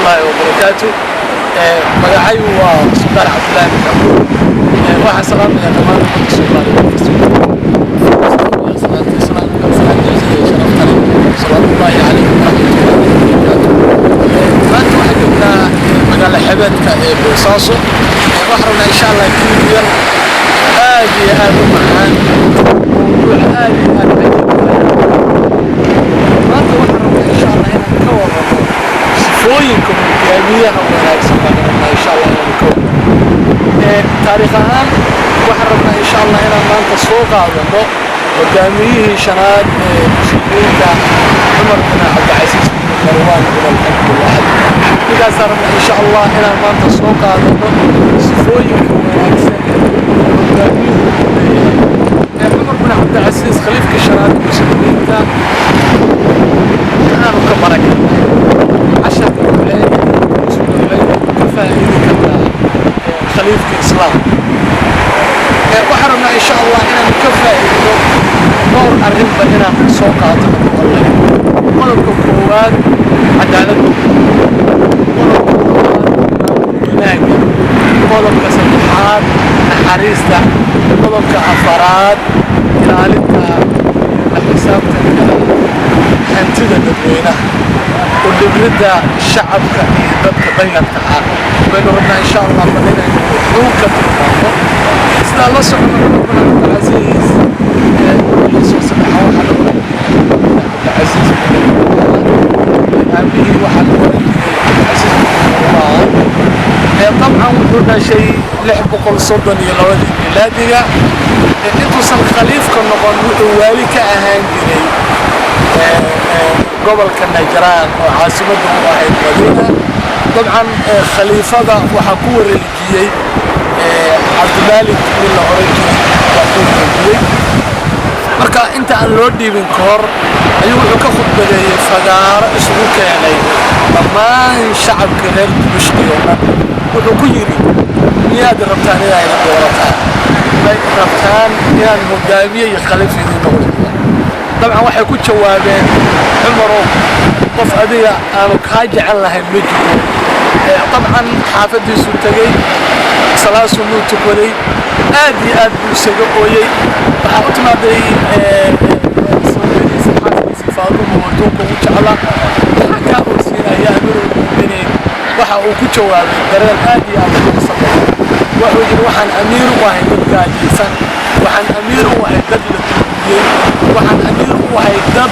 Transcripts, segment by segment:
الله وبركاته. مقاعي وسلطان عبد الله بن عمرو واحد سلام يا تمام السلطان صلى الله عليه ورحمة الله وبركاته. ما أنتم حقنا مقال حبتك بصاصه بحرنا إن شاء الله كبير آدي آدي معان وآدي آدي ما أنتم بحرنا إن شاء الله هنا نكور صفوينكم الجامية إن شاء الله هنا نكور تاريخها بحرنا إن شاء الله هنا ما أنت سوق هذا وجاميه شناد مسلمين عمر بن عبد العزيز بن مروان بن الحمد لله إذا صارنا إن شاء الله إلى ما تسوق هذا صفوي عمر بن عبد العزيز خليفة الشناد المسلمين أنا كبرك عشان العين كفاية خليفة الإسلام وحرمنا إن شاء الله إلى نكفاية نور الربا هنا في السوق قلب القوات عدالتهم قلب كسلحات نحريستا قلب كأفراد إلالتها حسابتها هنتدى الدوينة واللي بريدها الشعب كأيضاك بينتها وبينه ربنا إن شاء الله مدينة حوكة الله إذن الله سبحانه ربنا العزيز يسوع سبحانه وتعالى العزيز أبيه وحد العزيز طبعا وحنا شيء لعب قل صدني لودي بلادية انتو سن خليف كنا قنوه والي كأهان جري قبل كنجران وعاصمة واحد مدينة طبعا خليفة وحكور الجيي عبد الملك من العريجي وحكور الجيي marka inta aan loo dhiibin koor ayuu wuxuu ka khudbadeeyay fagaaro isugu keenay dhammaan shacabka reer Dimashq wuxuu ku yiri miyaad rabtaan inaad doorataan bay rabtaan inaan hogaamiye iyo khaliifadii noqdo dabcan waxay ku jawaabeen Umaro qof adiga aanu ka jecel lahayn ma jiro طبعا xaafadiisu tagay salaasu nuu tukaday aad iyo aad buu isaga ooyay waxaa u timaaday فاطمة وردوك وجعلها حكا وسينايا أمير المؤمنين waxa uu ku jawaabay dareen aad iyo aad u sabir wuxuu yiri waxaan amiir u ahay dad gaajaysan waxaan amiir u ahay dad la duubiyay waxaan amiir u ahay dad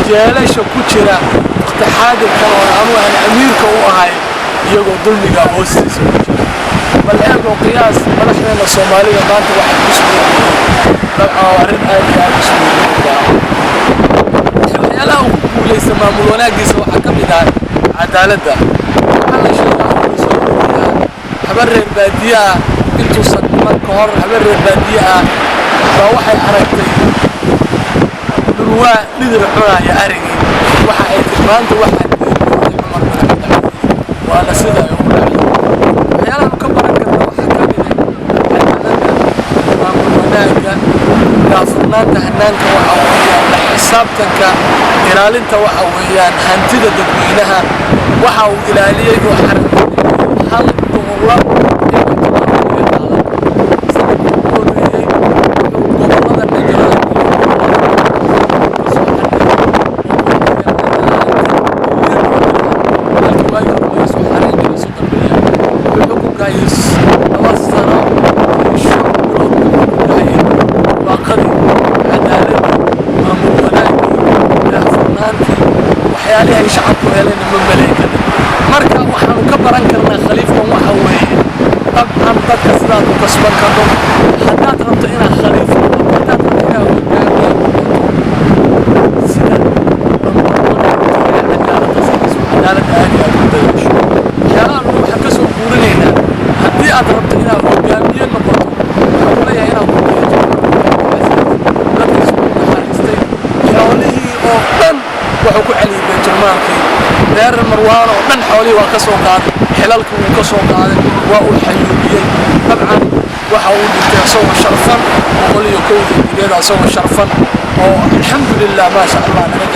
jeelasha ku jira iqtixaad kan oo aan amiirka u ahay iyagoo dulmiga hoostiisa ku jira bal eego qiyaas madaxdeena Soomaalida maanta waxa ku sugan arrin aad iyo aad u waxyaalaha uu ku guulaysta maamul wanaagiisa waxaa ka mid ah cadaaladda habar reer baadiye ah intuusan marka hor habar reer baadiye ah baa waxay aragtay dhulwaa lidir cunaya arigii waxa ay maanta waxaa Umar bin Cabdul waana sida ay u dhacday waxyaalaha ka baran karna waxaa ka mid ah cadaaladda maamul wanaagga gaafurnaanta hanaanka waxa weeyaan la xisaabtanka ilaalinta waxa weeyaan hantida dadweynaha waxa uu ilaaliyay oo xaran hal dowlad waxyaalaha shacabku heleen mamaleeyay marka waxaanu ka baran karnaa khaliifkan waxa weeye dabcan dadka sidaad u kasban karto haddaad rabto inaad khaliif haddaad rabto inaad hogaamiye sida cadaaladda aad iyo aad u dadaasho waxyaalahan waxaan ka soo guurinaynaa haddii aad rabto inaad hogaamiye noqoto waxaan leeyahay inaad wuxuu ku celiyay Baytulmaalkii reer Marwaan oo dhan xoolii waa ka soo qaaday xilalkii uu ka soo qaaday waa uu xayuubiyay dabcan waxa uu dhintay asagoo sharfan oo qoliyo kowdii iyada asagoo sharfan oo alxamdulillah ma sha Allah naga